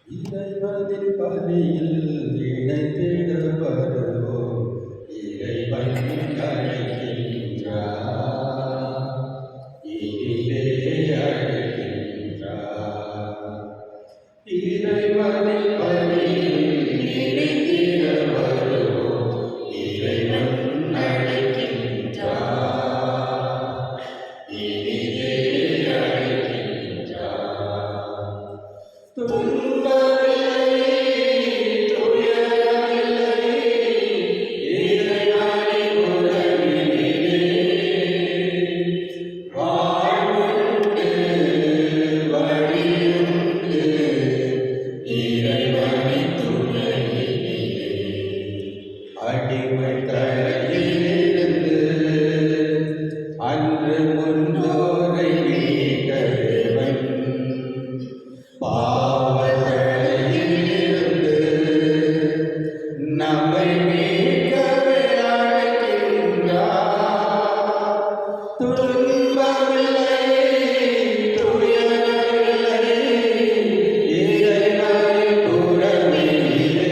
இறைவனின் பணியில் இணைந்திட வருவோம். இறைவன் அழைக்கின்றார், இனிதே அழைக்கின்றார். இறைவனின் பணியில் இணைந்திட வருவோம். இறைவன் அழைக்கின்றார், இனிதே அழைக்கின்றார். துன்பமில்லை, துயரமில்லை, இறைவனின் உறவினிலே வாழ்வுண்டு, வழியுண்டு, இறைவனின் துணையிலே. அடிமை தலையிலிருந்து அன்று முன்னோரை மீட்டவன், பாவத்தலையிலிருந்து நம்மை மீட்கவே அழைக்கின்றார். துன்பமில்லை, துயரமில்லை, இறைவனின் உறவினிலே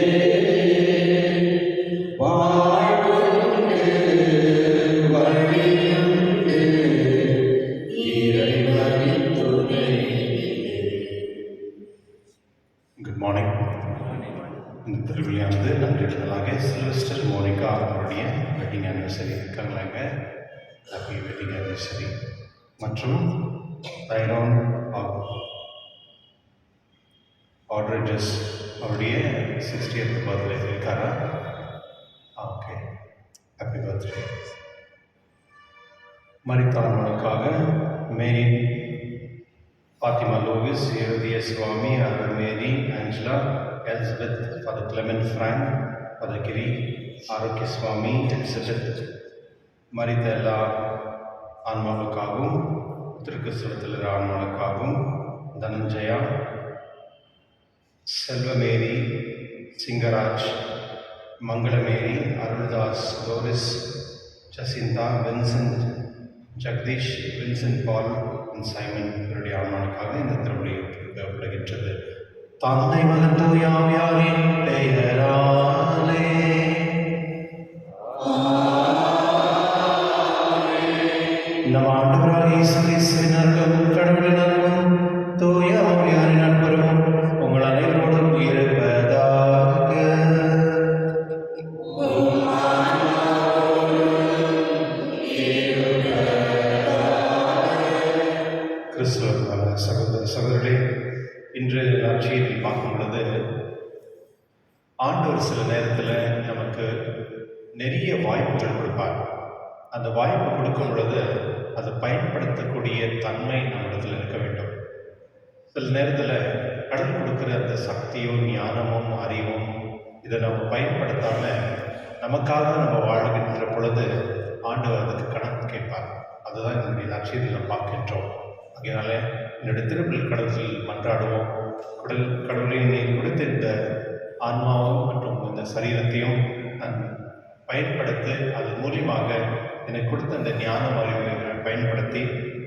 வாழ்வுண்டு, வழியுண்டு, இறைவனின் துணையிலே. Good morning. இந்த திருவிழியானது நன்றிடுதலாக சில்வஸ்டர் மோனிகா அவருடைய வெட்டிங் ஆனிவர்சரி இருக்காங்களாங்க. Happy wedding anniversary. மற்றும் தைரோன் ஆட்ரேஜஸ் அவருடைய 60th பர்த்டே இருக்காரா? Okay, happy birthday. மரித்தாளர்களுக்காக Mary Fatima Lovis, Yehudiya Swami, Arthur Mary, Angela, Elizabeth, Father Clement Frank, Father Giri, Arokya Swami, Elizabeth, மரித்த எல்லா ஆன்மாவுக்காகவும், திருக்கிறிஸ்துவத்தில் ஆன்மாவுக்காகவும், Dhananjaya, Selvamary, Singaraj, Mangalamary, Aruldas, Loris, Jacinta, Vincent, Jagadish, Vincent Paul, Simon இவருடைய ஆன்மாவுக்காக இந்த திருவிழை ஒப்புக்கொள்ளப்படுகின்றது. தந்தை மகன் தூய ஆவியாரின் பெயராலே நம் ஆண்டவராகிய இயேசு கிறிஸ்துவின் அருளும் கடவுளின் அன்பும் தூய ஆவியாரின் நட்புறவும் உங்கள் அனைவரோடும் இருப்பதாக. கிறிஸ்துவ சகோதர சகோதரர்களே, இன்று நற்செய்தியில் பார்க்கும் பொழுது ஆண்டவர் சில நேரத்தில் நமக்கு நிறைய வாய்ப்புகள் கொடுப்பார். அந்த வாய்ப்பு கொடுக்கும் பொழுது அதை பயன்படுத்தக்கூடிய தன்மை நம்மிடத்தில் இருக்க வேண்டும். சில நேரத்தில் கடவுள் கொடுக்குற அந்த சக்தியோ ஞானமும் அறிவும் இதை நம்ம பயன்படுத்தாமல் நமக்காக நம்ம வாழ்கின்ற பொழுது ஆண்டவர் அதுக்கு கணக்கு கேட்பார். அதுதான் என்னுடைய நற்செய்தியில் பார்க்கின்றோம். அதனால என்னுடைய திருப்பல் கடவுளில் மன்றாடுவோம். கடவுளை நீ கொடுத்த இந்த ஆன்மாவும் மற்றும் இந்த சரீரத்தையும் நான் பயன்படுத்தி அது மூலியமாக எனக்கு கொடுத்த அந்த ஞானம் அறிவை பயன்படுத்தி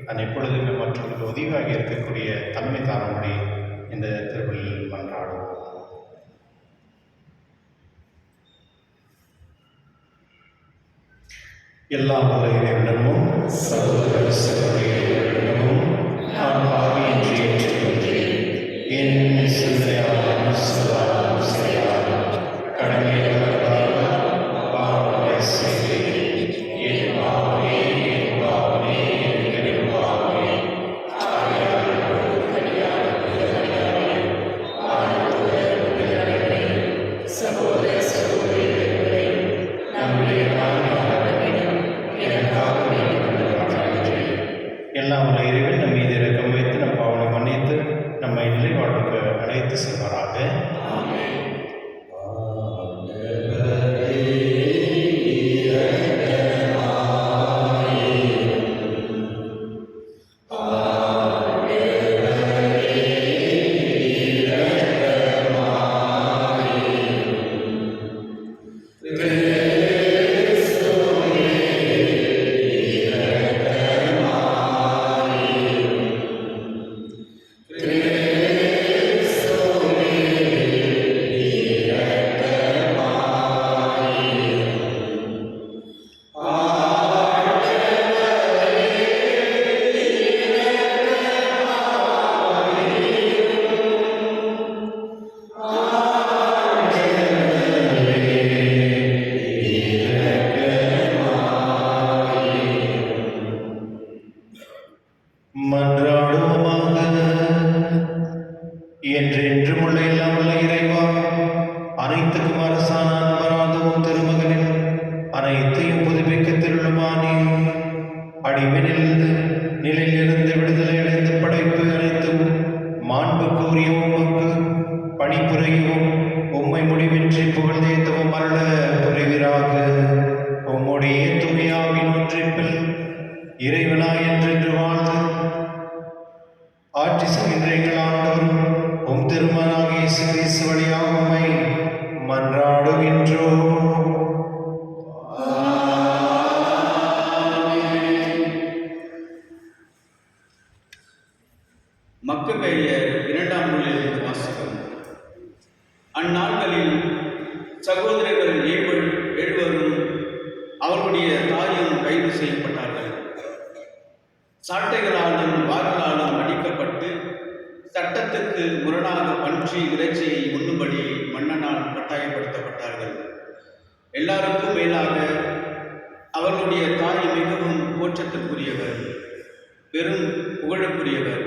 நான் எப்பொழுதுமே மற்றவர்களுக்கு உதவியாக இருக்கக்கூடிய தன்மை தாரபடி இந்த திருப்பலில் மன்றாடுவோம். எல்லா இறைவனிடமும் சகோதர சகோதரிகளிடமும் நான் பாவியின்றி ஏற்றுக்கொண்டேன். என் சிந்தனையாலும் சொல்லாலும் செயலாலும் கடமையாக பாவங்களை செய்தேன். என் பாவமே, என் பாவமே, என் பாவமே. சகோதர சகோதரிகளே, நம்முடைய எல்லாம் இறைவன் நம் மீது இரக்கம் வைத்து நம் பாவனை மன்னித்து நம்மை நிலை வாழ்வுக்கு அழைத்து செல்வாராக. அடிவினிலிருந்து நிலையிலிருந்து விடுதலை அடைந்து படைப்பு அனைத்தும் மாண்பு கூறிய உமக்கு பணிபுரியவும் உம்மை முடிவின்றி புகழ்ந்தேத்தவும் அருள புரிவீராக. உம்முடைய தூயாவின் ஒன்றிப்பில் இறைவனாய் என்றென்று வாழ்ந்து ஆட்சி செய்கின்ற எங்கள் ஆண்டவரும் உம் திருமகனாகிய இயேசு கிறிஸ்து வழியாக உம்மை மன்றாடுகின்றோம். மக்கபேயர் 2ஆம் நூலிலிருந்து வாசகம். அந்நாட்களில் சகோதரர்கள் எழுவரும் அவர்களுடைய தாயும் கைது செய்யப்பட்டார்கள். சாட்டைகளாலும் வார்களாலும் அடிக்கப்பட்டு சட்டத்துக்கு முரணாக பன்றி இறைச்சியை உண்ணும்படி மன்னனால் கட்டாயப்படுத்தப்பட்டார்கள். எல்லாருக்கும் மேலாக அவர்களுடைய தாய் மிகவும் போற்றத்திற்குரியவர், பெரும் புகழுக்குரியவர்.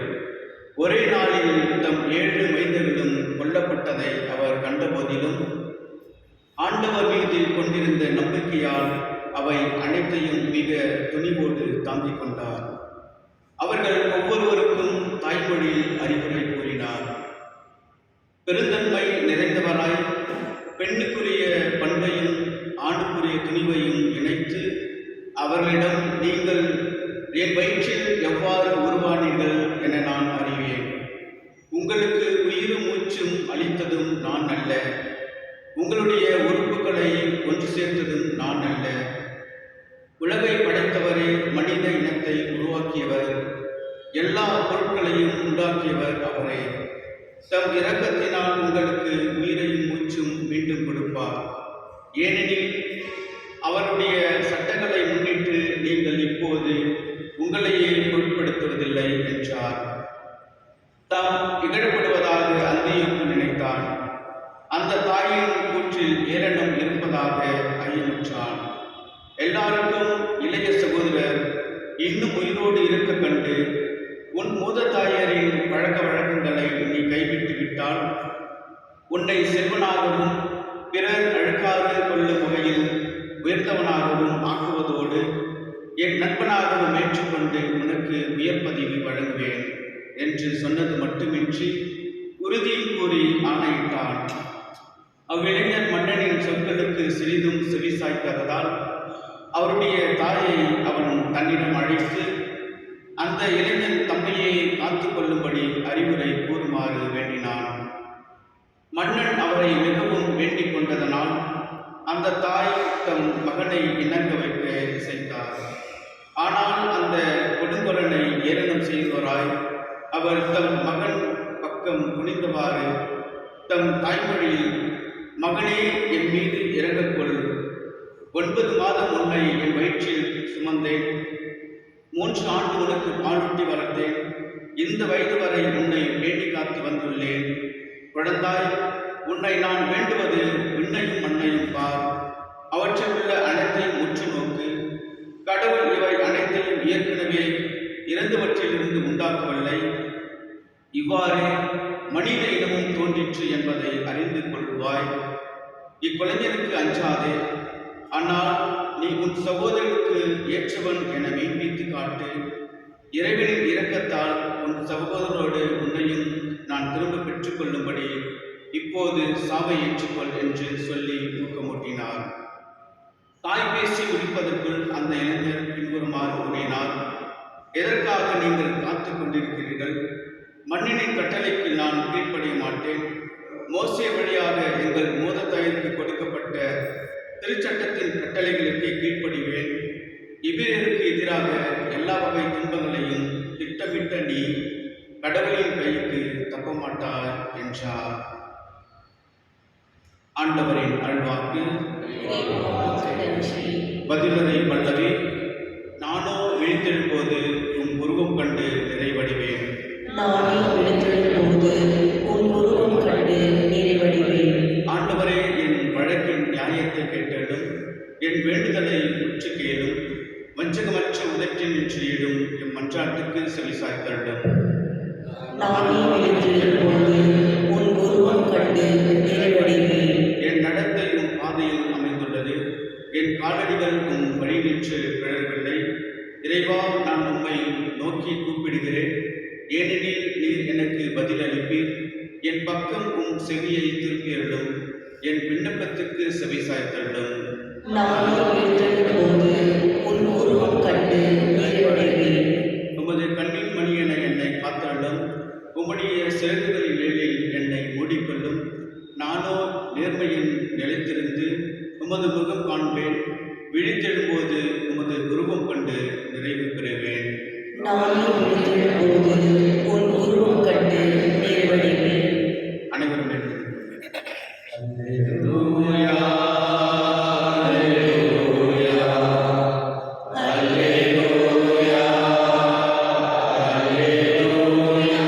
ஒரே நாளில் தம் 7 மைந்தர்களும் கொல்லப்பட்டதை அவர் கண்டபோதிலும் ஆண்டவர் மீது கொண்டிருந்த நம்பிக்கையால் அவை அனைத்தையும் மிக துணிவோடு தாங்கிக் கொண்டார். அவர்கள் ஒவ்வொருவருக்கும் தாய்மொழியில் அறிவுரை கூறினார். பெருந்தன்மை நிறைந்தவராய் பெண்ணுக்குரிய பண்பையும் ஆணுக்குரிய துணிவையும் இணைத்து அவர்களிடம், நீங்கள் என் வயிற்றில் எவ்வாறு உருவானீர்கள் என நான் அறிவேன். உங்களுக்கு உயிரும் மூச்சும் அளித்ததும் நான் அல்ல, உங்களுடைய உறுப்புகளை ஒன்று சேர்த்ததும் நான் அல்ல. உலகை படைத்தவரே, மனித இனத்தை உருவாக்கியவர், எல்லா பொருட்களையும் உண்டாக்கியவர் அவரே. தம் இரக்கத்தினால் உங்களுக்கு உயிரையும் மூச்சும் மீண்டும் கொடுப்பார். ஏனெனில் அவருடைய சட்டங்களை முன்னிட்டு நீங்கள் இப்போது உங்களையே பொருட்படுத்துவதில்லை என்றார். தாம் இகழப்படுவதாக அந்தியோக்கு நினைத்தான். அந்த தாயின் கூற்றில் ஏளனம் இருப்பதாக ஐயமுற்றான். எல்லாருக்கும் இளைய சகோதரர் இன்னும் உயிரோடு இருக்க கண்டு, உன் மூதத்தாயரின் பழக்க வழக்கங்களை நீ கைவிட்டு விட்டால் உன்னை செல்வனாகவும் பிறர் அழுக்காறு கொள்ளும் வகையில் உயர்ந்தவனாகவும் ஆக்குவதோடு என் நண்பனாகவும் ஏற்றுக்கொண்டு உனக்கு உயர் பதவி வழங்குவேன் என்று சொன்னது மட்டுமின்றி உறுதியும் கூறி ஆணையிட்டான். அவ்விளைஞர் மன்னனின் சொற்களுக்கு சிறிதும் செவிசாய்க்காததால் அவருடைய தாயை அவன் தன்னிடம் அழைத்து அந்த இளைஞன் தம்மையே காத்து கொள்ளும்படி அறிவுரை கூறுமாறு வேண்டினான். மன்னன் அவரை மிகவும் வேண்டிக் கொண்டதனால் அந்த தாய் தம் மகனை இணங்க வைக்க இசைத்தார். ஆனால் அந்த கொடுங்கொலனை ஏளனம் செய்தவராய் அவர் தம் மகன் பக்கம் குனிந்தவாறு தம் தாய்மொழியில், மகனே, என் மீது இறங்கக்கொள். 9 மாதம் உன்னை என் வயிற்றில் சுமந்தேன். 3 ஆண்டு உனக்கு பாலூட்டி வளர்த்தேன். இந்த வயது வரை உன்னை வேண்டி காத்து வந்துள்ளேன். குழந்தாய், உன்னை நான் வேண்டுவது விண்ணையும் மண்ணையும் பார். அவற்றில் உள்ள அனைத்தையும் உற்று நோக்கு. கடவுள் இவை அனைத்தையும் ஏற்கனவே இறந்தவற்றிலிருந்து உண்டாக்கவில்லை. இவ்வாறு மனித இனமும் தோன்றிற்று என்பதை அறிந்து கொள்வாய். இக்குழந்தைக்கு அஞ்சாதே. ஆனால் நீ உன் சகோதரனுக்கு ஏற்றவன் என மெய்ப்பித்து காட்டு. இறைவனின் இரக்கத்தால் உன் சகோதரரோடு உன்னையும் நான் திரும்ப பெற்றுக்கொள்ளும்படி இப்போது சாவை ஏற்றுக்கொள் என்று சொல்லி ஊக்கமூட்டினார். தாய் பேசி முடிப்பதற்குள் அந்த இளைஞர் பின்வருமாறு கூறினார்: எதற்காக நீங்கள் காத்து கொண்டிருக்கிறீர்கள்? மன்னனின் கட்டளைக்கு நான் கீழ்ப்படிய மாட்டேன். மோசே வழியாக எங்கள் மூதாதையருக்கு கொடுக்கப்பட்ட திருச்சட்டத்தின் கட்டளைகளுக்கு கீழ்ப்படிவேன். இவ்விரருக்கு எதிராக எல்லா வகை துன்பங்களையும் திட்டமிட்ட நீ கடவுளின் கைக்கு தப்ப மாட்டார் என்றார். ஆண்டவரின் அருள்வாக்கு. பதிலுரை பல்லவி. நானோ விழித்தெழும்போது உன் உருவம் கண்டு நிறைவடைவேன். நானே விழித்தெழும்போது உன் உருவம் கண்டு நிறைவடைவேன். ஆண்டவரே, என் வழக்கின் நியாயத்தை கேட்டலும், என் வேண்டுதலை உற்று கேளும். வஞ்சகமற்ற உதற்றின் நின்றிடும் என் மன்றாட்டுக்கு செவிசாய்த்தருளும். நானே விழித்தெழும்போது உன் உருவம் கண்டு நிறைவடைவேன். என் நடத்தை உன் பாதையில் அமைந்துள்ளது. என் காலடிகள் உன் வழி நின்று பிழறவில்லை. ஏனெனில் நீர் எனக்கு பதில் அளிப்பீர். என் பக்கம் உம் செவியை திருப்பியருளும். என் விண்ணப்பத்திற்கு செவி சாய்த்தருளும். நானே விழித்தெழும் போது உன் உருவம் கண்டு நிறைவடைவேன். உமது கண்ணின் மணியென என்னை காத்தருளும். உம்முடைய சிறகுகளின் நிழலில் என்னை மூடிக்கொள்ளும். நானோ நேர்மையின் நிலைத்திருந்து உமது முகம் காண்பேன். விழித்தெழும்போது உமது உருவம் கண்டு நிறைவு பெறுவேன். நானே விழித்தெழும் போது உன் உருவம் கண்டு நிறைவடைவேன். அனைவரும் அல்லேலூயா அல்லேலூயா அல்லேலூயா அல்லேலூயா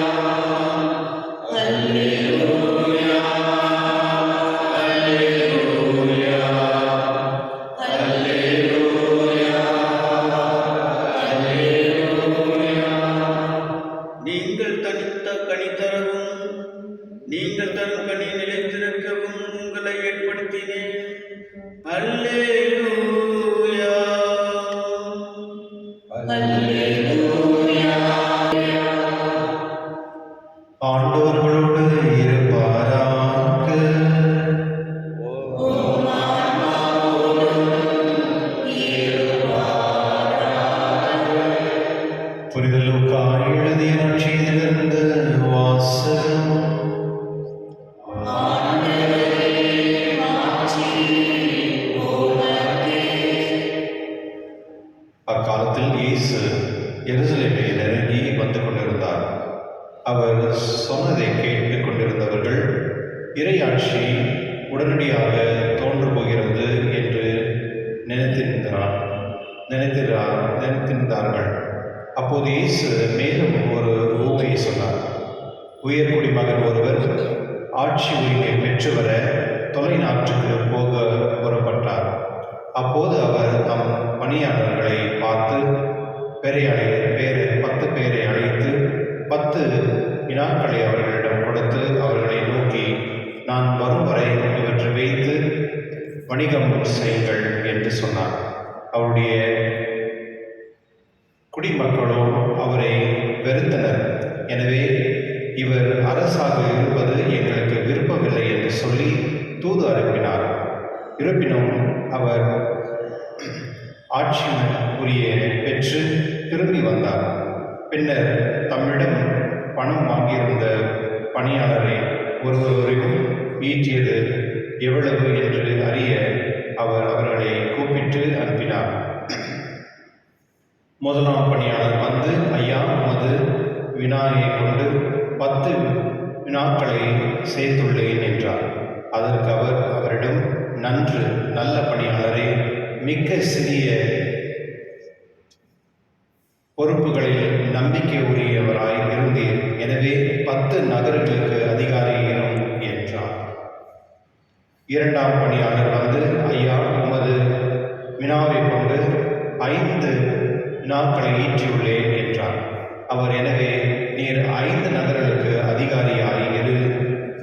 அல்லேலூயா அல்லேலூயா நீங்கள் தனித்த கனி தரவும் நீங்கள் தரும் கனி நிலைத்திருக்கவும் உங்களை ஏற்படுத்தினேன். அல்லேலூயா. அல்லேலூயா. ஆண்டவர்களோடு இருப்பாராக. உம் ஆன்மாவோடும் இருப்பாராக. புனித லூக்கா எழுதிய நற்செய்தியிலிருந்து வாசகம். ஆண்டவரே, மாட்சி உமக்கே. அக்காலத்தில் இயேசு எருசலேமை நெருங்கி வந்து கொண்டிருந்தார். அவர் சொன்னதை கேட்டுக் கொண்டிருந்தவர்கள் இறையாட்சி உடனடியாக தோன்று போகிறது என்று நினைத்திருந்தார்கள். அப்போது இயேசு மேலும் ஒரு ஊமையை சொன்னார். உயர்குடி மகன் ஒருவர் ஆட்சி உரிமை பெற்று வர தொலைநாட்டுக்கு போக புறப்பட்டார். அப்போது அவர் தம் பணியாளர்களை பார்த்து 10 பேரை அழைத்து 10 வினாக்களை அவர்களிடம் கொடுத்து அவர்களை நோக்கி, நான் வரும் வரை இவற்றை வைத்து வணிகம் செய்யுங்கள் என்று சொன்னார். அவருடைய குடிமக்களோ அவரை வெறுத்தனர். எனவே இவர் அரசாக இருப்பது எங்களுக்கு விருப்பமில்லை என்று சொல்லி தூது அனுப்பினார். இருப்பினும் அவர் ஆட்சி உரிய பெற்று திரும்பி வந்தார். பின்னர் தம்மிடம் பணம் வாங்கியிருந்த பணியாளரை ஒருவரையும் ஈட்டியது எவ்வளவு என்று அறிய அவர் அவர்களை கூப்பிட்டு அனுப்பினார். முதலாம் பணியாளர் வந்து, ஐயா, உமது வினாயை கொண்டு 10 வினாக்களை சேர்த்துள்ளேன் என்றார். அதற்கு அவர் அவரிடம், நன்று, நல்ல பணியாளரே, மிக்க சிறிய பொறுப்புகளில் நம்பிக்கை உரியவராய் இருந்தீர். எனவே 10 நகர்களுக்கு அதிகாரியிரும் என்றார். இரண்டாம் பணியாளர் வந்து, ஐயா, உமது வினாவை கொண்டு 5 வினாக்களை ஈட்டியுள்ளேன் என்றார். அவர், எனவே நீர் 5 நகர்களுக்கு அதிகாரியாய்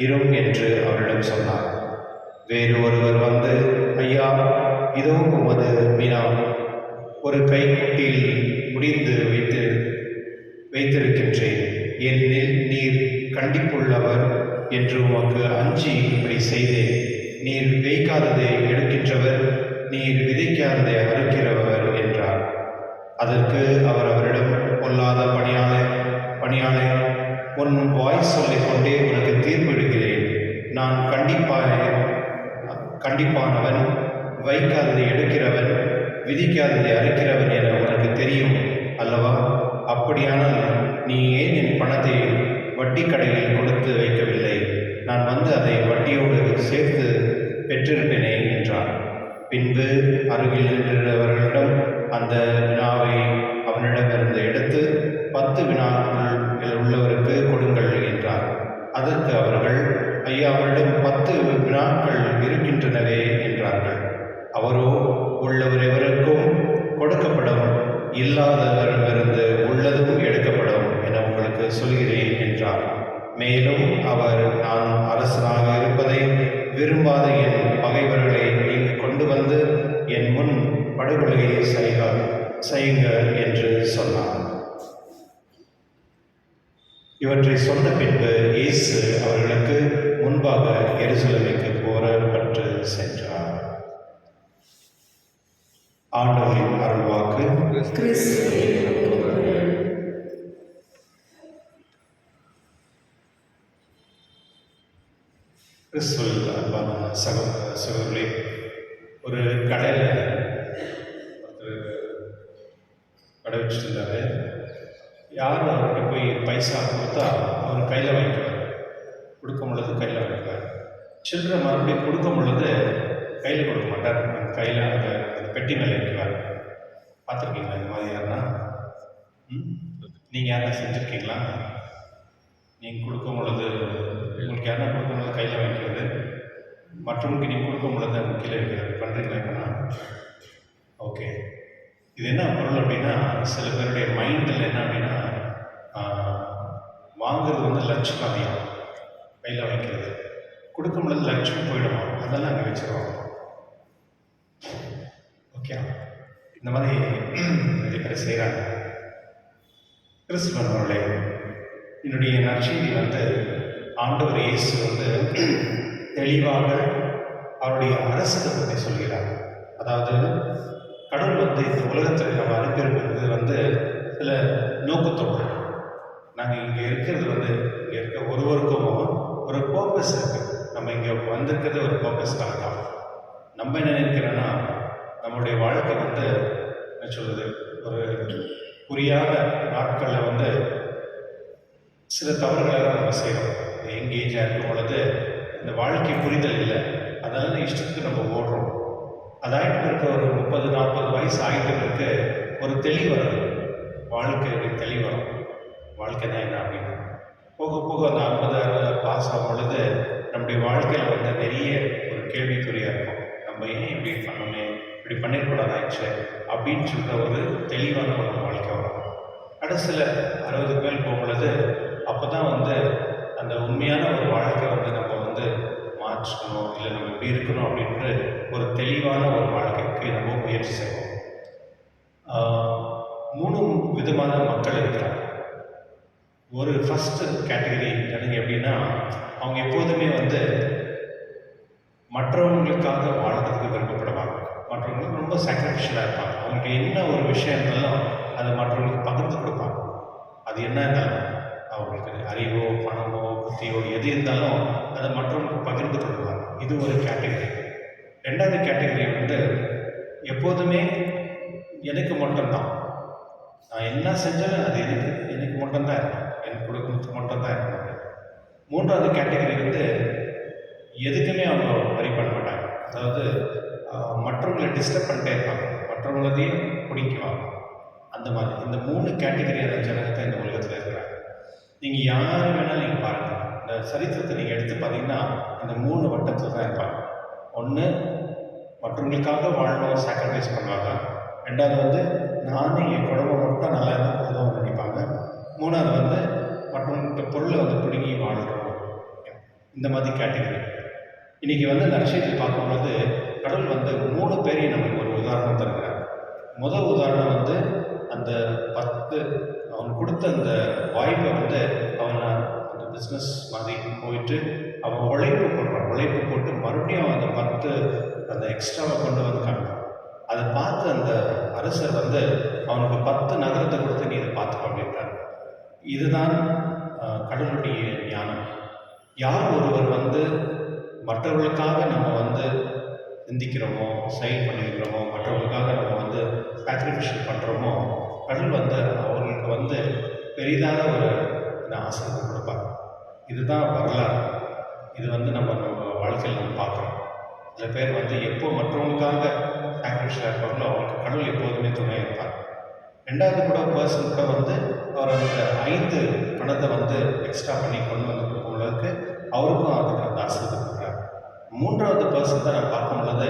இரும் என்று அவரிடம் சொன்னார். வேறு ஒருவர் வந்து, ஐயா, இதோ உமது வினா, ஒரு கைக்குட்டியில் முடிந்து வைத்திருக்கின்றேன். ஏனெனில் நீர் கண்டிப்புள்ளவர் என்று உமக்கு அஞ்சி இப்படி செய்தேன். நீர் வைக்காததை எடுக்கின்றவர், நீர் விதைக்காததை அறுக்கிறவர் என்றார். அதற்கு அவர் அவரிடம், பொல்லாத பணியாளே, உன் வாய் சொல்லிக் கொண்டே உனக்கு தீர்ப்பு எடுக்கிறேன். நான் கண்டிப்பானவன், வைக்காததை எடுக்கிறவன், விதிக்காததை அறுக்கிறவன் என உனக்கு தெரியும் அல்லவா? அப்படியானால் நீ ஏன் என் பணத்தை வட்டி கடையில் கொடுத்து வைக்கவில்லை? நான் வந்து அதை வட்டியோடு சேர்த்து பெற்றிருப்பேனே என்றார். பின்பு அருகில் நின்றவர்களிடம் அந்த வினாவை அவனிடமிருந்து எடுத்து 10 வினாக்கள் உள்ளவருக்கு கொடுங்கள் என்றார். அதற்கு அவர்கள், ஐயா, அவரிடம் 10 வினாக்கள் இருக்கின்றனவே என்றார்கள். அவரோ, உள்ளவர் எவருக்கும் கொடுக்கப்படும், இல்லாதவரிடமிருந்து உள்ளதும் எடுக்கப்படும் என உங்களுக்கு சொல்கிறேன் என்றார். மேலும் அவர், நான் அரசனாக இருப்பதை விரும்பாத என் பகைவர்களை இங்கு கொண்டு வந்து என் முன் படுகொலையை செய்யுங்க என்று சொன்னார். இவற்றை சொன்ன பின்பு இயேசு அவர்களுக்கு முன்பாக எருசலேமுக்கு புறப்பட்டு சென்றார். ஆண்டவரின் அருள்வாக்கு. கிறிஸ்துவே உமக்கு புகழ். கிறிஸ்துவில் அன்பான சகோதரர்களே, ஒரு கடையில் ஒருத்தர் கடை வச்சுட்டு இருந்தாரு. யார் அவர்கிட்ட போய் பைசா கொடுத்தா அவர் கையில் வாங்கிக்குவார். கொடுக்கும் பொழுது கையில் வாங்கிக்குவார். சில்லறை மறுபடியும் கொடுக்கும் பொழுது கையில் கொடுக்க மாட்டார், கையில் அந்த பெட்டி மேலே வைக்குவார். பார்த்துருக்கீங்களா இந்த மாதிரி யாருன்னா? நீங்கள் யாரா செஞ்சுருக்கீங்களா? நீங்கள் கொடுக்கும் பொழுது உங்களுக்கு யாரா கொடுக்கும் பொழுது கையில் வாங்கிக்கிறது, மற்றவங்களுக்கு நீங்கள் கொடுக்கும் பொழுது அந்த கீழே வைக்கிறது பண்ணுறீங்களா? ஓகே. இது என்ன பொருள் அப்படின்னா, சில பேருடைய மைண்டில் என்ன அப்படின்னா, வாங்குறது வந்து லட்சம் அதிகம், கையில் வைக்கிறது, கொடுக்கும் பொழுது லட்சம் போயிடுமா, அதெல்லாம் அங்கே வச்சுருவாங்க. ஓகே, இந்த மாதிரி நிறைய பேர் செய்கிறாங்க. கிறிஸ்துவர்களே, என்னுடைய நற்செய்தி வந்து ஆண்டவர் இயேசு வந்து தெளிவாக அவருடைய அரசத்தை பற்றி சொல்கிறார். அதாவது கடவுள் வந்து இந்த உலகத்தில் நம்ம அனுப்பியிருக்கிறது வந்து சில நோக்கத்தோடு. நாங்கள் இங்கே இருக்கிறது வந்து இங்கே இருக்க ஒருவருக்கும் ஒரு பர்பஸ் இருக்குது. நம்ம இங்கே வந்திருக்கிறது ஒரு பர்பஸ்க்காக தான். நம்ம என்ன நினைக்கிறோன்னா, நம்மளுடைய வாழ்க்கை வந்து என்ன சொல்கிறது, ஒரு புரியாத நாட்களில் வந்து சில தவறுகளை நம்ம செய்கிறோம். எங்கேஜாக இருக்கும் பொழுது இந்த வாழ்க்கை புரிதல் இல்லை, அதனால இஷ்டத்துக்கு நம்ம ஓடுறோம். அதாயிட்டு இருக்க ஒரு 30-40 வயசு ஆகிட்டு ஒரு தெளிவு வருது, வாழ்க்கையுடைய தெளிவு வரும். வாழ்க்கை தான் என்ன அப்படின்னு போக போக அந்த 50-60 பாஸ் ஆகும் பொழுது நம்முடைய வாழ்க்கையில் வந்து நிறைய ஒரு கேள்விக்குறியாக இருக்கும். நம்ம ஏன் இப்படி பண்ணணுமே, இப்படி பண்ணிடக்கூடாதாச்சு அப்படின்னு சொல்கிற ஒரு தெளிவான ஒரு வாழ்க்கை வரும். கடைசியில் 60 மேல் போகும் பொழுது அப்போ தான் வந்து அந்த உண்மையான ஒரு வாழ்க்கை வந்து நம்ம வந்து மாற்றணும், இல்லை நம்ம இப்படி இருக்கணும் அப்படின்ற ஒரு தெளிவான ஒரு வாழ்க்கைக்கு நம்ம முயற்சி செய்வோம். 3 விதமான மக்கள் இருக்கிறாங்க. ஒரு ஃபஸ்ட்டு கேட்டகரி ஜனங்க எப்படின்னா, அவங்க எப்போதுமே வந்து மற்றவங்களுக்காக வாழ்றதுக்கு விருப்பப்படுவாங்க. மற்றவங்களுக்கு ரொம்ப சாக்ரிஃபிஷியலாக இருப்பாங்க. அவங்களுக்கு என்ன ஒரு விஷயம் இருந்தாலும் அதை மற்றவங்களுக்கு பகிர்ந்து கொடுப்பாங்க. அது என்ன இருந்தாலும், அவங்களுக்கு அறிவோ பணமோ புத்தியோ எது இருந்தாலும் அதை மற்றவங்களுக்கு பகிர்ந்து கொடுப்பாங்க. இது ஒரு கேட்டகரி. 2வது கேட்டகரி வந்து எப்போதுமே எனக்கு மட்டும்தான், நான் என்ன செஞ்சாலும் அது எனக்கு மட்டும்தான் இருக்கும், எனக்கு கொடுக்கறதுக்கு மட்டும்தான் இருக்கும். 3வது கேட்டகரி வந்து எதுக்குமே அவங்க வரி பண்ண மாட்டாங்க. அதாவது மற்றவங்களை டிஸ்டர்ப் பண்ணிட்டே இருப்பாங்க, மற்றவங்களதையும் பிடிக்குவாங்க. அந்த மாதிரி இந்த 3 கேட்டகரியான ஜனத்தை இந்த உலகத்தில் இருக்கிறாங்க. நீங்கள் யார் வேணாலும் நீங்கள் பாருங்கள், இந்த சரித்திரத்தை நீங்கள் எடுத்து பார்த்தீங்கன்னா இந்த 3 வட்டத்தில் தான் இருப்பாங்க. ஒன்று மற்றவங்களுக்காக வாழணும், சாக்ரிஃபைஸ் பண்ணுவாங்க. 2வது வந்து நானே என் குடும்பம் மட்டும் நல்லா இருந்தால் போதும் நினைப்பாங்க. 3வது வந்து மற்றவங்கள்ட்ட பொருளை வந்து பிடுங்கி வாழ்கிறோம். இந்த மாதிரி கேட்டகரி. இன்றைக்கி வந்து நற்செய்தியில் பார்க்கும்போது கடவுள் வந்து 3 பேரையும் நம்மளுக்கு ஒரு உதாரணம் தருகிறார். முதல் உதாரணம் வந்து அந்த 10 அவன் கொடுத்த அந்த வாய்ப்பை வந்து அவன் அந்த பிஸ்னஸ் மாதிரி போயிட்டு அவன் உழைப்பு போட்டு மறுபடியும் அந்த 10 அந்த எக்ஸ்ட்ராவை கொண்டு வந்து காமிப்பான். அதை பார்த்து அந்த அரசர் வந்து அவனுக்கு 10 நகரத்தை கொடுத்து நீ இதை பார்த்துக்கோ அப்படின்றார். இதுதான் கடவுளுடைய ஞானம். யார் ஒருவர் வந்து மற்றவர்களுக்காக நம்ம வந்து சிந்திக்கிறோமோ, செயல் பண்ணிக்கிறோமோ, மற்றவர்களுக்காக நம்ம வந்து சாக்ரிஃபிஷியல் பண்ணுறோமோ, கடவுள் வந்து அவர்களுக்கு வந்து பெரிதான ஒரு ஆசீர்வாதம் கொடுப்பாங்க. இதுதான் வரலாறு. இது வந்து நம்ம வாழ்க்கையில் நம்ம பார்க்குறோம். சில பேர் வந்து எப்போ மற்றவங்களுக்காக சாக்ரிஃபிஷியலாக இருப்பாங்களோ அவங்களுக்கு கடவுள் எப்போதுமே துணையாக இருப்பார். 2வது கூட பர்சன் கூட வந்து அவர் அந்த 5 பணத்தை வந்து எக்ஸ்ட்ரா பண்ணி கொண்டு வந்து கொடுக்கும்போது அவருக்கும் அதுக்கு அந்த ஆசீர்வாதம் கொடுக்குறாரு. 3வது பர்சன் தான் நான் பார்க்கும் பொழுது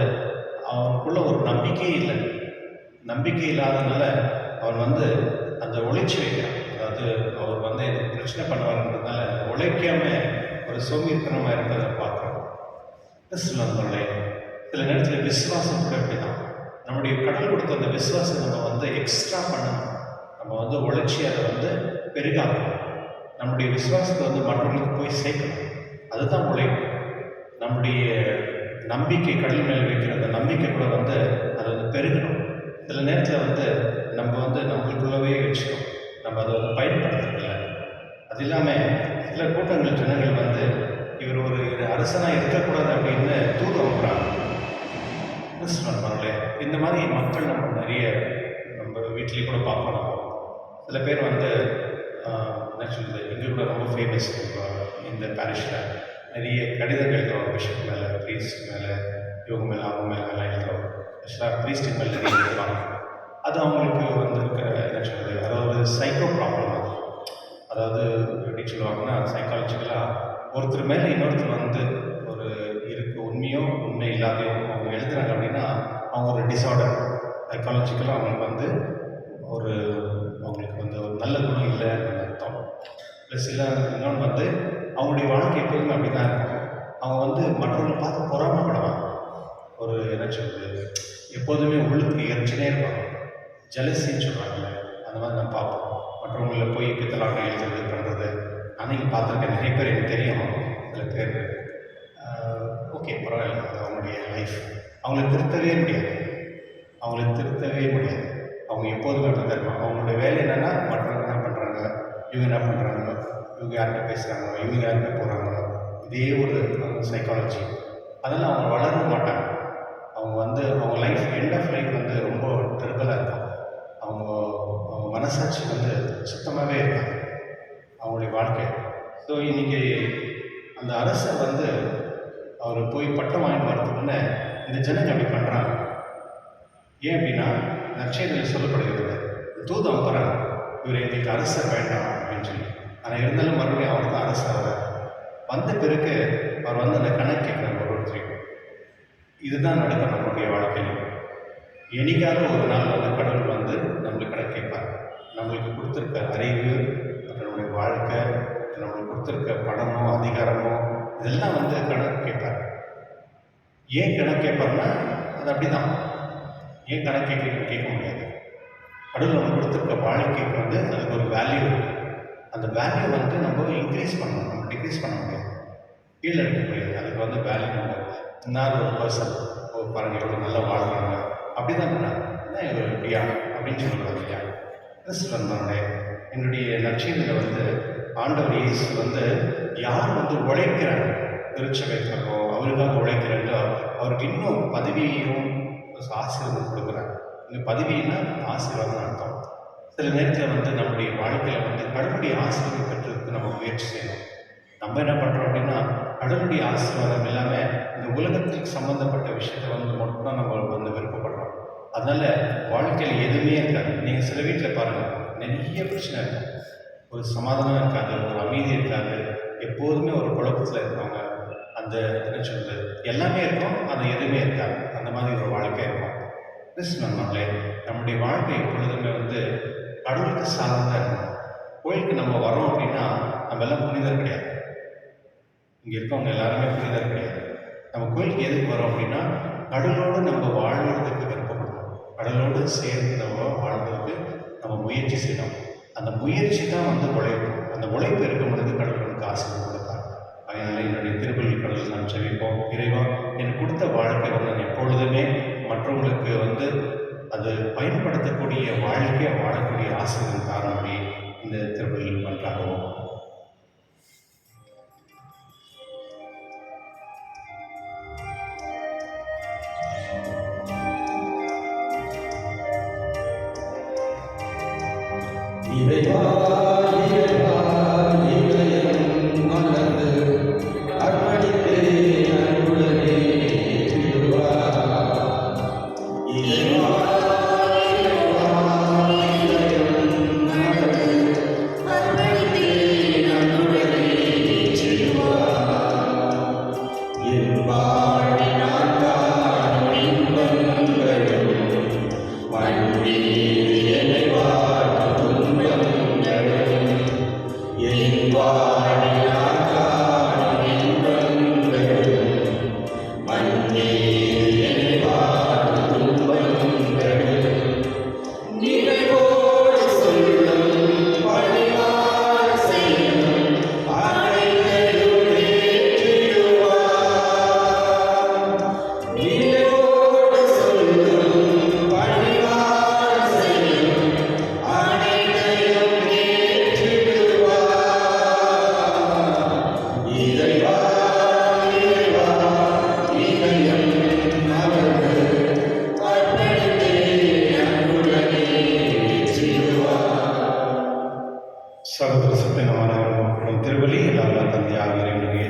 அவனுக்குள்ள ஒரு நம்பிக்கையே இல்லை. நம்பிக்கை இல்லாததுனால அவன் வந்து அந்த உழைச்சி வைக்கிறான். அதாவது அவர் வந்து எனக்கு பிரச்சனை பண்ணுவாருன்றதுனால உழைக்காம ஒரு சோம்பேறித்தனமாக இருப்பதை பார்க்குறோம். கிறிஸ்துவர்களே, சில நேரத்தில் விசுவாசம் கூட இப்படி தான். நம்முடைய கடவுள் கொடுத்த அந்த விசுவாசம் நம்ம வந்து எக்ஸ்ட்ரா பண்ணணும். நம்ம வந்து உழைச்சி அதை வந்து பெருகாக்கணும். நம்முடைய விசுவாசத்தை வந்து மற்றவங்களுக்கு போய் சேர்க்கணும். அதுதான் உழைப்பு. நம்முடைய நம்பிக்கை கடல் மேல் வைக்கிற அந்த நம்பிக்கை கூட வந்து அதை வந்து பெருகணும். சில நேரத்தில் வந்து நம்ம வந்து நம்மளுக்குள்ளவே வச்சுக்கணும், நம்ம அதை வந்து பயன்படுத்துறதில்ல. அது இல்லாமல் சில கூட்டங்கள் ஜனங்கள் வந்து இவர் ஒரு அரசனாக இருக்கக்கூடாது அப்படின்னு தூது அனுப்புகிறாங்க. கிறிஸ்துவர்களே, இந்த மாதிரி மக்கள் நம்ம நிறைய நம்ம வீட்லேயே கூட பார்ப்போம். சில பேர் வந்து என்ன சொல்லுது, இங்கே கூட ரொம்ப ஃபேமஸ் இந்த பேரிஷில் நிறைய கடிதங்கள் எழுதுவாங்க. பிஷப் மேலே, ப்ரீஸ்ட் மேலே, இவங்க மேலே, அவங்க மேலே எல்லாம் எழுதுவாங்க. ஆக்சுவலாக ப்ரீஸ்ட் மேலே நிறைய எழுதுவாங்க. அது அவங்களுக்கு வந்து இருக்கிற என்ன சொல்கிறது, அதாவது சைக்கோ ப்ராப்ளம். அது அதாவது எப்படி சொல்லுவாங்கன்னா, சைக்காலஜிக்கலாக ஒருத்தர் மேலே இன்னொருத்தர் வந்து ஒரு இருக்கு உண்மையோ உண்மை இல்லாதையோ அவங்க எழுதுறாங்க அப்படின்னா அவங்க ஒரு டிஸார்டர். சைக்காலஜிக்கலாக அவங்களுக்கு வந்து ஒரு அவங்களுக்கு வந்து ஒரு நல்ல குணம் இல்லை அப்படின்னு அர்த்தம். ப்ளஸ் இல்லை இன்னொன்று வந்து அவங்களுடைய வாழ்க்கை எப்போதுமே அப்படி தான் இருக்கும். அவங்க வந்து மற்றவங்களை பார்த்து பொறாமப்படுவாங்க. ஒரு என்ன சொல்கிறது, எப்போதுமே உள்ளுக்கு எரிச்சினே இருப்பாங்க. ஜெலசின்னு சொல்கிறாங்கல்ல, அந்த மாதிரி நான் பார்ப்போம். மற்றவங்கள போய் பித்தலாட்டம் எழுதுறது பண்ணுறது அன்றைக்கி பார்த்துருக்கேன். நிறைய பேர் எனக்கு தெரியும். சில பேர் ஓகே பரவாயில்ல, அது அவங்களுடைய லைஃப். அவங்கள திருத்தவே முடியாது. அவங்க எப்போதுமே அப்படி தான் இருப்பாங்க. அவங்களுடைய வேலை என்னென்னா மற்றவங்க என்ன பண்ணுறாங்க, இவங்க என்ன பண்ணுறாங்க, இவங்க யார்கிட்ட பேசுகிறாங்க, இவங்க யார்கிட்ட போகிறாங்க, இதே ஒரு சைக்காலஜி. அதெல்லாம் அவங்க வளர மாட்டாங்க. அவங்க வந்து அவங்க லைஃப் எண்ட் ஆஃப் லைஃப் வந்து ரொம்ப டெர்பலாக இருக்கும். அவங்க மனசாட்சி வந்து சுத்தமாகவே இருக்காங்க அவங்களுடைய வாழ்க்கை. ஸோ இன்றைக்கி அந்த அரசர் வந்து அவர் போய் பட்டம் வாங்கிட்டு வரதுக்குன்னு இந்த ஜனங்க அப்படி பண்ணுறாங்க. ஏன் அப்படின்னா நற்செய்தியில் சொல்லப்படுகிறது, தூது அனுப்புகிறாங்க, இவர் எங்களுக்கு அரசர் வேண்டாம் அப்படின்னு சொல்லி. ஆனால் இருந்தாலும் மறுபடியும் அவர் தான் அரசர். வந்த பிறகு அவர் வந்து அந்த கணக்கு கேட்குறாங்க ஒருத்தரையும். இதுதான் நடக்கும் நம்மளுடைய வாழ்க்கையில். என்னைக்காவது ஒரு நாள் வந்து கடவுள் வந்து நம்மளுக்கு கணக்கு கேட்பார். நம்மளுக்கு கொடுத்துருக்க அறிவு, நம்மளுடைய வாழ்க்கை, நம்மளுக்கு கொடுத்துருக்க பணமோ அதிகாரமோ இதெல்லாம் வந்து கணக்கு கேட்பார். ஏன் கணக்கு கேட்பார்னா அது அப்படி தான். ஏன் கணக்கு கேட்க முடியாது. கடவுள் நம்ம கொடுத்துருக்க வாழ்க்கைக்கு வந்து அதுக்கு ஒரு வேல்யூ இருக்குது. அந்த வேல்யூ வந்து நம்ம இன்க்ரீஸ் பண்ணணும், நம்ம டிக்ரீஸ் பண்ண முடியாது, கீழே எடுக்க முடியாது. அதுக்கு வந்து வேல்யூ நம்ம இன்னொரு ஒரு பர்சன் பாருங்கள் எவ்வளோ நல்லா வாழ்கிறாங்க அப்படி தான் பண்ணாங்க, என்ன இவர் இப்படியா அப்படின்னு சொல்லக்கூடாது இல்லையா. கிறிஸ்துவனுடைய என்னுடைய நற்செய்தியில் வந்து ஆண்டவர் இயேசு வந்து யார் வந்து உழைக்கிறாங்க, திருச்சபைக்காரோ அவருக்காக உழைக்கிறாங்களோ அவருக்கு இன்னும் பதவியையும் ஆசீர்வாதம் கொடுக்குறாங்க. இங்கே பதவின்னா ஆசீர்வாதம் அர்த்தம். சில நேரத்தில் வந்து நம்முடைய வாழ்க்கையில் வந்து கடவுளுடைய ஆசீர்வாதம் பெற்றதுக்கு நம்ம முயற்சி செய்யணும். நம்ம என்ன பண்ணுறோம் அப்படின்னா கடவுளுடைய ஆசீர்வாதம் இல்லாமல் இந்த உலகத்துக்கு சம்மந்தப்பட்ட விஷயத்தை வந்து மட்டும் நம்ம வந்து விருப்பப்படுறோம். அதனால் வாழ்க்கையில் எதுவுமே இருக்காது. நீங்கள் சில வீட்டில் பாருங்கள், நிறைய பிரச்சனை இருக்கும், ஒரு சமாதானம் இருக்காது, ஒரு அமைதி இருக்காது, எப்போதுமே ஒரு குழப்பத்தில் இருப்பாங்க. அந்த என்ன சொல்றது எல்லாமே இருக்கும், அது எதுவுமே இருக்காது. அந்த மாதிரி ஒரு வாழ்க்கை இருக்கும். கிறிஸ்துவர்களே, நம்முடைய வாழ்க்கை எப்பொழுதுமே வந்து கடவுளுக்கு சார்ந்ததாக இருக்கும். கோயிலுக்கு நம்ம வரோம் அப்படின்னா நம்ம எல்லாம் புனிதர் கிடையாது. இங்கே இருக்கவங்க எல்லாருமே புனிதர் கிடையாது. நம்ம கோயிலுக்கு எதுக்கு வரோம் அப்படின்னா கடவுளோடு நம்ம வாழ்வதற்கு விருப்பப்படணும், கடவுளோடு சேர்ந்து நம்ம வாழ்வதற்கு நம்ம முயற்சி செய்யணும். அந்த முயற்சி தான் வந்து உழைப்பு. அந்த உழைப்பு இருக்கும் பொழுது கடவுளுக்கு ஆசீர்வாதம் கொடுப்பார். அதனால் என்னுடைய திருப்பலி கடவுள் நாம் செவிப்போம். இறைவா, எனக்கு கொடுத்த வாழ்க்கை வந்து நான் எப்பொழுதுமே மற்றவங்களுக்கு வந்து அது பயன்படுத்தக்கூடிய வாழ்க்கையை வாழக்கூடிய ஆசீர்வாதம் தாரபடி இந்த திருப்பலியில் பண்றாகவும். இறைவா இறைவா இதயம் மலர்ந்து அர்ப்பணித்தேன் அன்புடனே திருவா. இறைவா இறைவா இதயம் மலர்ந்து அர்ப்பணித்தேன் அன்புடனே திருவா. என் வாழ்வின் ஆண்டாடும் இன்பங்களும் மண்ணில் என்னை வாழும் துன்பங்களும் என் வாழ்வின் ஆண்டாடும் இன்பங்களும்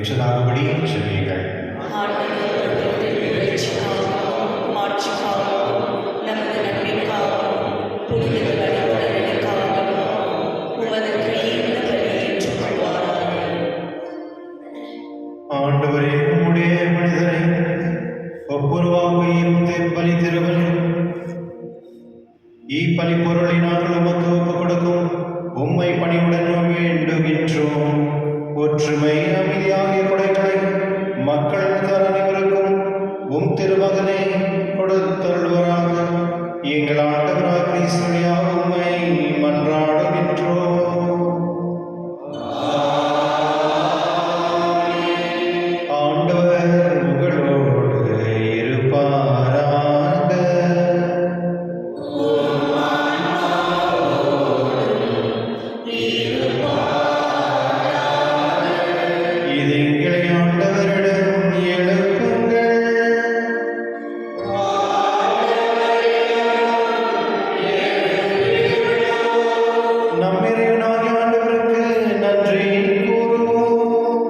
ஏற்றதாகும்படி ஜெபியுங்கள். ஆண்டவர் பிரபுத்தின் நிகழ்ச்சிக்காகவும் மாட்சிக்காகவும் நமது நன்மைக்காகவும் புனித வழிபடலுக்காகவும் உமது கையில் பலி ஏற்றுக்கொள்வாராக. ஆண்டவரே, உம்முடைய மனிதரை ஒப்புருவாக பலி திருவல் இப்பலி பொருளை நாங்கள் உமக்கு ஒப்புக் கொடுக்கும் உம்மை பணிவுடன் வேண்டுகின்றோம். ஒற்றுமை அமைதியாகிய கொடைகளை மக்கள் அனைவருக்கும் உம் திருமகனை கொடுத்தருள்வராக. எங்கள் ஆண்டவராக கிறிஸ்து வழியாக உம்மை மன்றாடுகின்றோம். ஆண்டவர் உங்களோடு இருப்பாராக. இது எங்களை ஆண்டவரிடம் எழுப்புங்கள். நம் இறைவனாகிய ஆண்டவருக்கு நன்றி கூறுவோம்.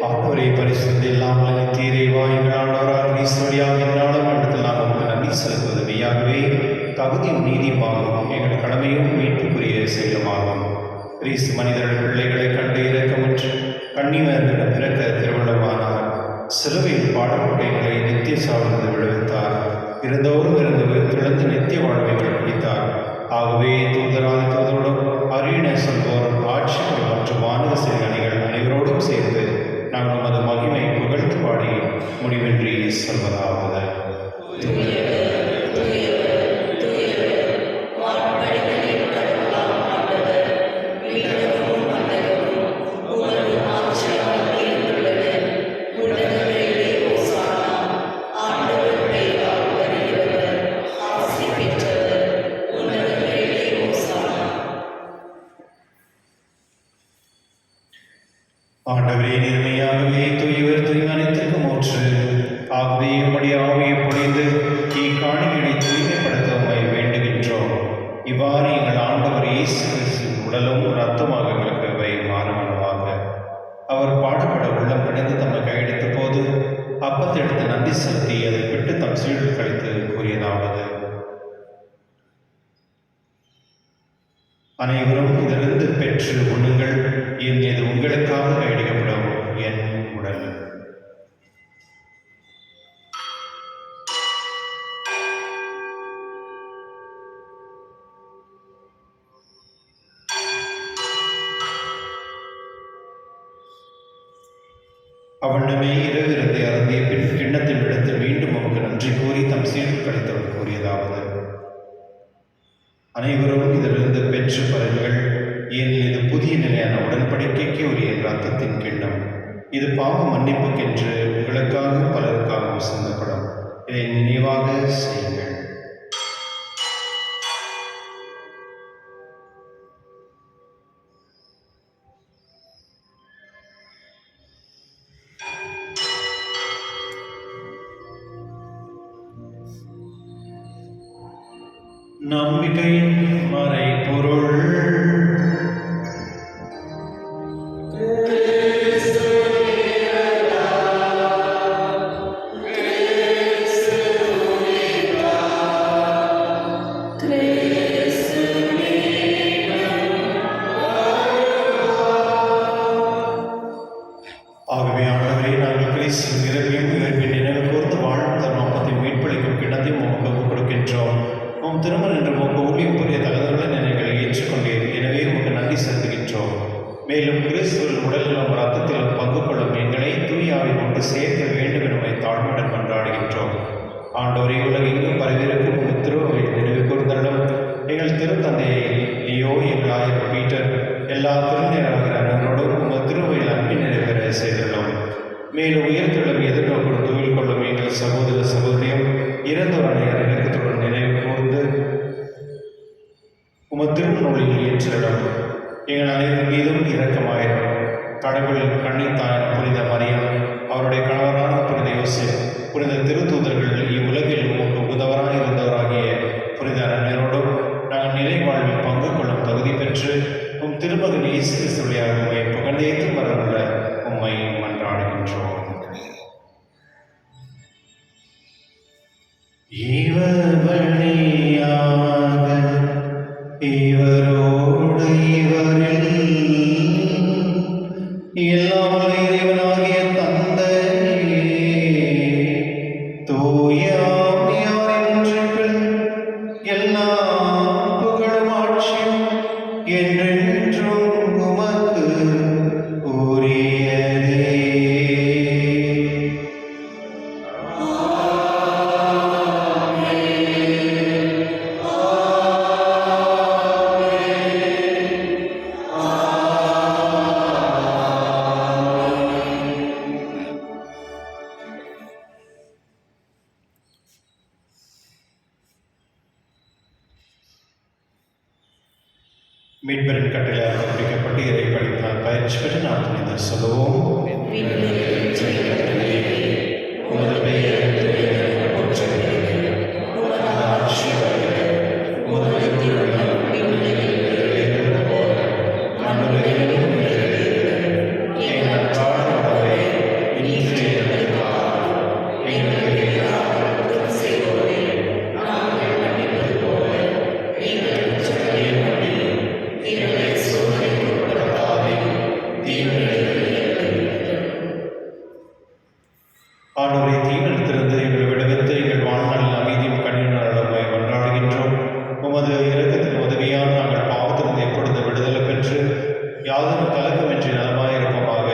ஆண்டவரே, பரிசுத்த இல்லாமல் நித்திய எங்கள் ஆண்டவராக கிறிஸ்து வழியாக என்னாலும் இடத்தில் நாம் உங்களுக்கு நன்றி செலுத்துவது மெய்யாகவே தகுதியும் நீதியுமாகும். எங்கள் கடமையும் மீட்புக்குரிய செயலுமாகும். கிறிஸ்து மனிதர்கள் பிள்ளைகளை கண்டு இரக்கமுற்று கண்ணிமர்ந்திடம் பிறக்க திருவிழமானார். சிலுவையில் பாடப்பட்ட எங்களை நித்திய சாவிலிருந்து விடுவித்தார். இருந்தோறும் இருந்து திறந்து நித்திய வாழ்வை கற்பித்தார். ஆகவே தூதராதி தூதரோடும் அரியணை சொல்வோரும் ஆட்சிகள் மற்றும் வானக சேனைகள் அனைவரோடும் சேர்ந்து நாங்கள் நமது மகிமை புகழ்ந்து பாடி முடிவின்றி சொல்வதாவது. ஆண்டவரே, நேர்மையாகவே தூயவர் தூய்மனத்திற்கும் ஊற்று. ஆகவே உம்முடைய ஆவியை பொழிந்து இக்காணிகளை தூய்மைப்படுத்த உம்மை வேண்டுகின்றோம். இவ்வாறு எங்கள் ஆண்டவர் இயேசு கிறிஸ்துவின் உடலும் இரத்தமாக எங்களுக்கு இவை மாறுமளவாக. அவர் பாடுபட உள்ளம் கிடந்து தம்மை கையெடுத்த போது அப்பத்தை எடுத்து நன்றி செலுத்தி அதை விட்டு தம் சீடர்கள் கழித்து கூறியதாவது: அனைவரும் இதிலிருந்து பெற்று உண்ணுங்கள். என் இது உங்களுக்காக கையெடுக்கப்படும் என் உடல். அவனிடமே இரவிருந்தை அருந்திய பின் கிண்ணத்தை எடுத்து மீண்டும் அவருக்கு நன்றி கூறி தம் சீடர்கள் கழித்தவர் கூறியதாவது: அனைவரும் இதிலிருந்து பெற்று பருங்கள். ஏன் இது புதிய நிலையான உடன்படிக்கைக்கு உரிய இரத்தத்தின் கிண்ணம். இது பாவ மன்னிப்புக்கென்று உங்களுக்காக பலருக்காகவும் சிந்தப்படும். இதை நினைவாக செய்யுங்கள். நம்பிக்கையின் மறைபொருள். ஆகவே ஆண்டவரே, நாங்கள் கிறிஸ்துவின் இறப்பையும் உயிர்ப்பையும் நினைவு கூர்ந்து வாழும் தருணத்தை மீட்பளிக்கும் கிண்ணத்தையும் உமக்கு ஒப்புக் கொடுக்கின்றோம். உம் திருமணம் என்று உமக்கு ஊழியம் புரிய தகுதியுள்ள நினைவுகளை ஏற்றுக்கொண்டீர். எனவே உமக்கு நன்றி செலுத்துகின்றோம். மேலும் கிறிஸ்துவின் உடலிலும் இரத்தத்திலும் பங்கு கொள்ளும் எங்களை தூயாவை கொண்டு சேர்க்க வேண்டும் என்பதை தாழ்மையுடன் கொண்டாடுகின்றோம். ஆண்டவரே, உலகெங்கும் பரவிருக்கும் உங்கள் திருவை நினைவு கூர்ந்தள்ளும். எங்கள் திருத்தந்தையை லியோ, எங்கள் ஆயர் பீட்டர், எல்லா திருநேராகிற அனைவரோடும் உங்கள் திருவையில் அன்பின் நிறைவேற செய்துள்ளோம். மேலும் உயர்த்தெழும் எதிர்நோக்குடன் தூவில் கொள்ளும் எங்கள் சகோதர சகோதரியும் இறந்தோர் அனைவர் இறக்கத்துடன் நினைவு கூர்ந்து உமது திருநூலில் ஏற்றிடம். எங்கள் அனைவரின் மீதும் இரக்கமாயிரும். கடவுளின் கண்ணித்தாயான புனித மரியம், அவருடைய கணவரான புனித யோசேப், புனித திருத்தூதர்கள், இவ்வுலகில் உமக்கு உதவராக இருந்தவராகிய புனித மீட்பரின் கட்டளையால் கற்பிக்கப்பட்டு இறை படித்தால் பயிற்சி பெற்று நாம் புரிந்து சொல்லுவோம். உமது பெயர் போற்றப் பெறுக. உமது ஆட்சி வருக. உமது திருவுளம் விண்ணுலகில் நிறைவேறுவது போல மண்ணுலகிலும் நிறைவேறுக. எங்கள் அன்றாட உணவை இன்று எங்களுக்கு தாரும். எங்களுக்கு எதிராக குற்றம் செய்வோரை நாங்கள் மன்னிப்பது போல எங்கள் குற்றங்களை மன்னியும். எங்களை சோதனைக்கு உட்படுத்தாதேயும் தீமையிலிருந்து எங்களை மீட்டருளும். ஆண்டவரே, தீவிரத்திலிருந்து எங்களை விடுவித்து எங்கள் வாழ்நாளில் அமைதியும் கண்ணீர் கொண்டாடுகின்றோம். உமது இரக்கத்தின் உதவியால் நாங்கள் பாவத்திலிருந்து எப்பொழுது விடுதலை பெற்று யாதொரு கலக்கமின்றி நலமாயிருப்போமாக.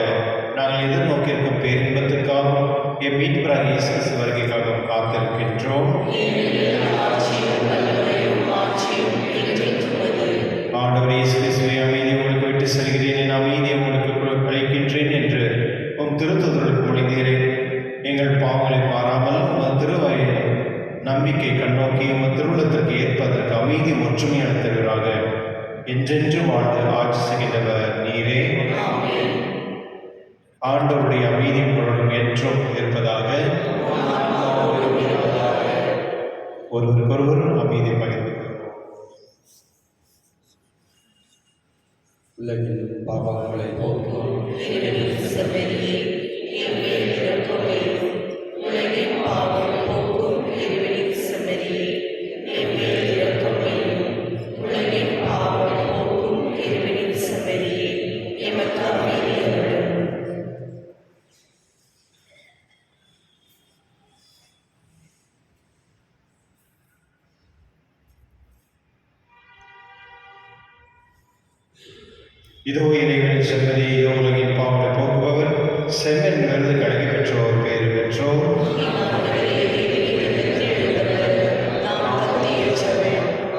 நாங்கள் எதிர்நோக்கியிருக்கும் பேரின்பத்திற்காகவும் என் மீட்பராக இயேசு கிறிஸ்து வருகைக்காகவும் காத்திருக்கின்றோம். ஆண்டவரே, இயேசு கிறிஸ்துவே, அமைதியை உங்களுக்கு விட்டு செல்கிறேன், என் அமைதியை உங்களுக்கு அளிக்கின்றேன் என்று உம் திருத்துதலுக்கு மொழிந்தீரேன். எங்கள் பாவங்களை பாராமல் உமது திருவகையை நம்பிக்கை கண்ணோக்கி உமது திருவுளத்திற்கு ஏற்பதற்கு அமைதி ஒற்றுமை அளித்தவராக என்றென்று வாழ்ந்து ஆட்சி செய்கின்றவர் நீரே. ஆண்டவருடைய அமைதி பொருளும் என்றும் இருப்பதாக. ஒருவருக்கொருவர் அமைதி பகிர்ந்து உலகின் பாவங்களை போக்கும் உலகின் பாவம் போக்கும் இறைவனின் செம்மறியே, என் மேல் இரக்கம் வையும். உலகின் பாவம் போக்கும் இறைவனின் செம்மறியே, எமக்கு அமைதி அருளும். இதோ இறைவனின் செம்மறி, இதோ உலகின் பாவங்களை போக்குபவர். செம்மன் விருது கழகி பெற்றோர் பேர் பெற்றோர்.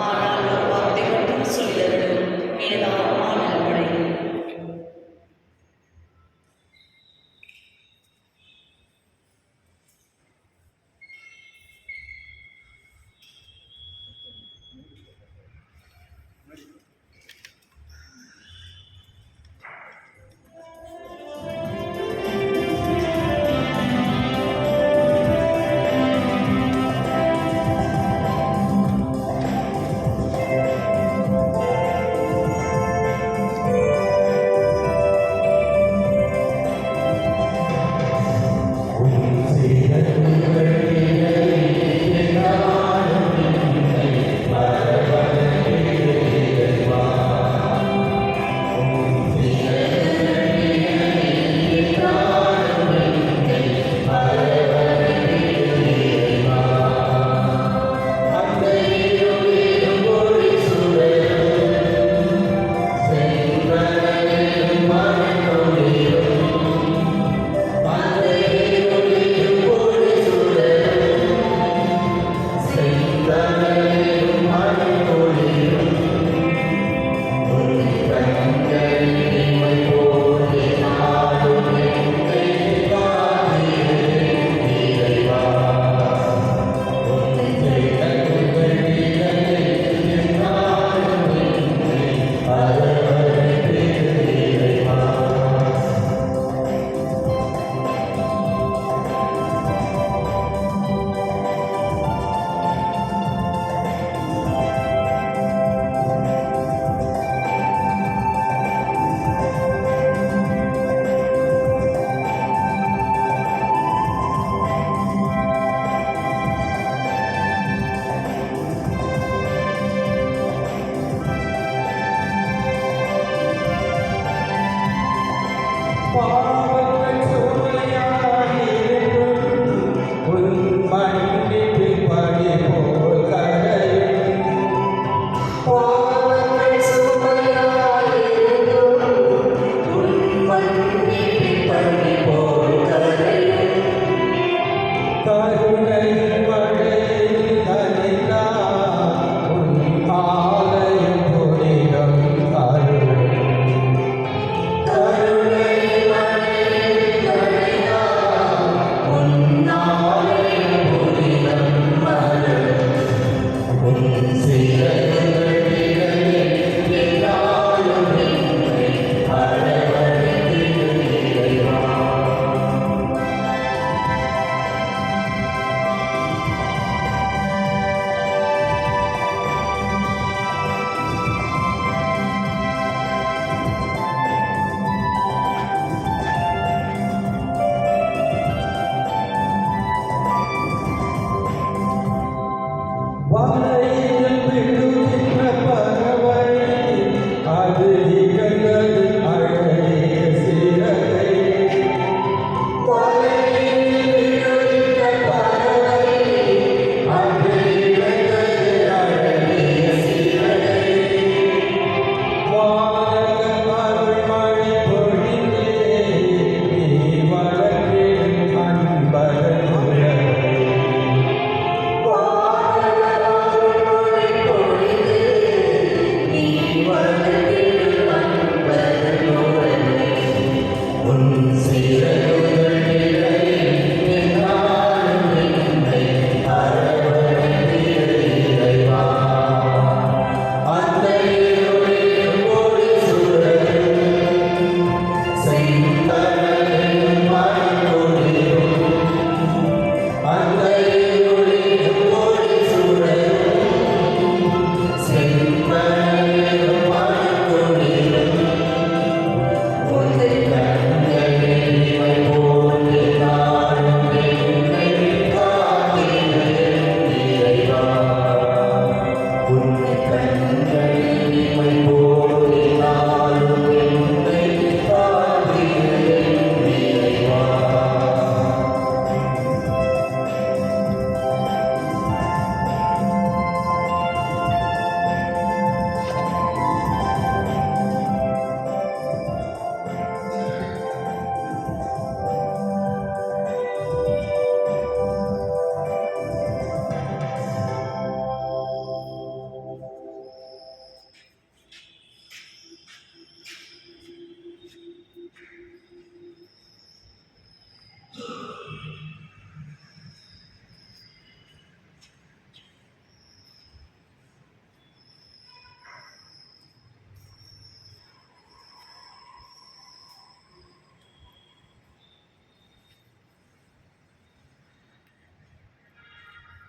ஆனால் ஒரு வார்த்தை மட்டும் சொல்லிடலும் ஏதாவது நலமடையும். Thank you.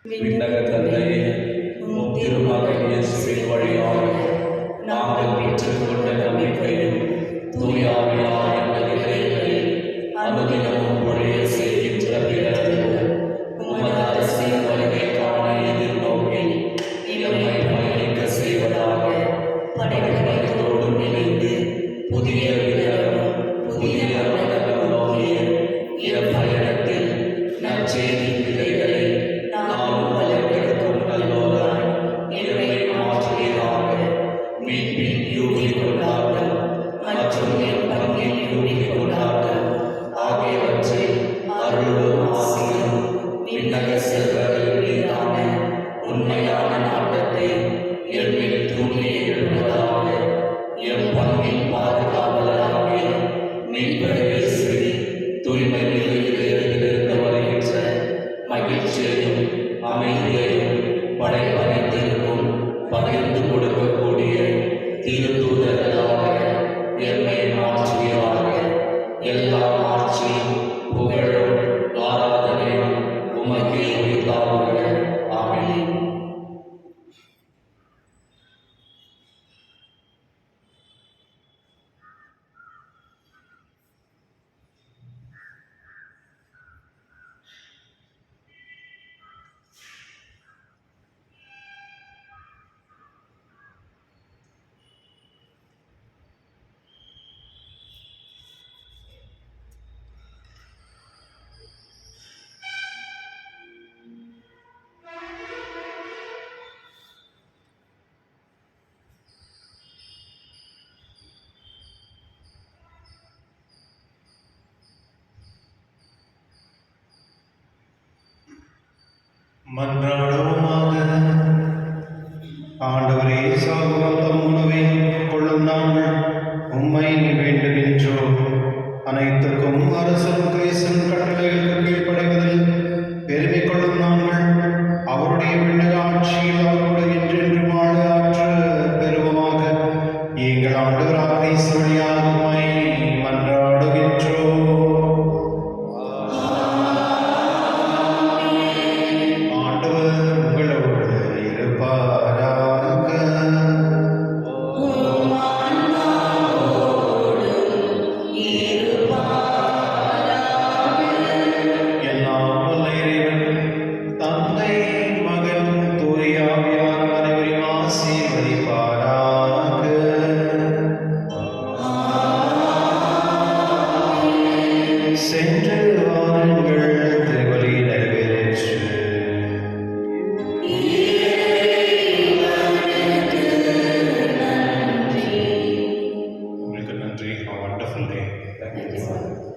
விண்ணக தந்தையே, உம் திருமகன் இயேசுவின் வழியாக நாங்கள் பெற்றுக்கொண்ட நம்பிக்கையும் தூய ஆவியார் எங்களை அனுதினமும் ஒழிய செய்கின்ற பிறகு உமது அரசியல் வருகைக்கான எதிர்நோக்கி இளமை பயணிக்க செய்வதாக படைவகைகளோடும் இணைந்து புதிய விதமும் புதிய நகரம் நோக்கிய பயணத்தில் நற்செய்தி விதைகளை நாமும் வளர்ப்பெடுக்கும் நல்லோராய் எங்களை மாற்றுவீராக. மீட்பின் யூகி கொண்டாட்டம் மற்றும் என் பங்கின் யூகி கொண்டாட்டம் ஆகியவற்றை அருளும் ஆசியும் விண்ணக செல்வர்கள் மீதான உண்மையான நாட்டத்தை எம்மில் தூண்டி எழுப்பதாக. எம் பங்கின் பாதுகாவலராகிய மீட்பர் இயேசுவை தூய்மை நிலையிலிருந்து வருகின்ற மகிழ்ச்சியையும் அமைதியையும் படைப்படைத்திருக்கும் பகிர்ந்து கொடுக்கக்கூடிய திருத்தூதர்களாக எம்மை மாற்றுவீராக. எல்லா ஆட்சியும் புகழும் ஆராதனையும் உமக்கே உரித்தாகுக. ஆமென். மன்றாடுவோமாக. ஆண்டவரே, சாகுவந்தம் உணவை கொள்ளும் நாங்கள் உம்மை வேண்டுகின்றோம். அனைத்துக்கும் அரசன் கிறிஸ்தன் கட்டளைகளுக்கு கீழ்ப்படைவதில் பெருமை கொள்ளும் நாங்கள் அவருடைய விண்ணக ஆட்சியில் அவரோடு என்றென்று வாழ ஆற்றல் பெறுவோமாக. எங்கள் ஆண்டவராக கிறிஸ்து வழியாக உம்மை மன்றாடுகின்றோம். சென்று வாருங்கள், திருவழி நிறைவேற்று. உங்களுக்கு நன்றி. A wonderful day. Thank you, Father.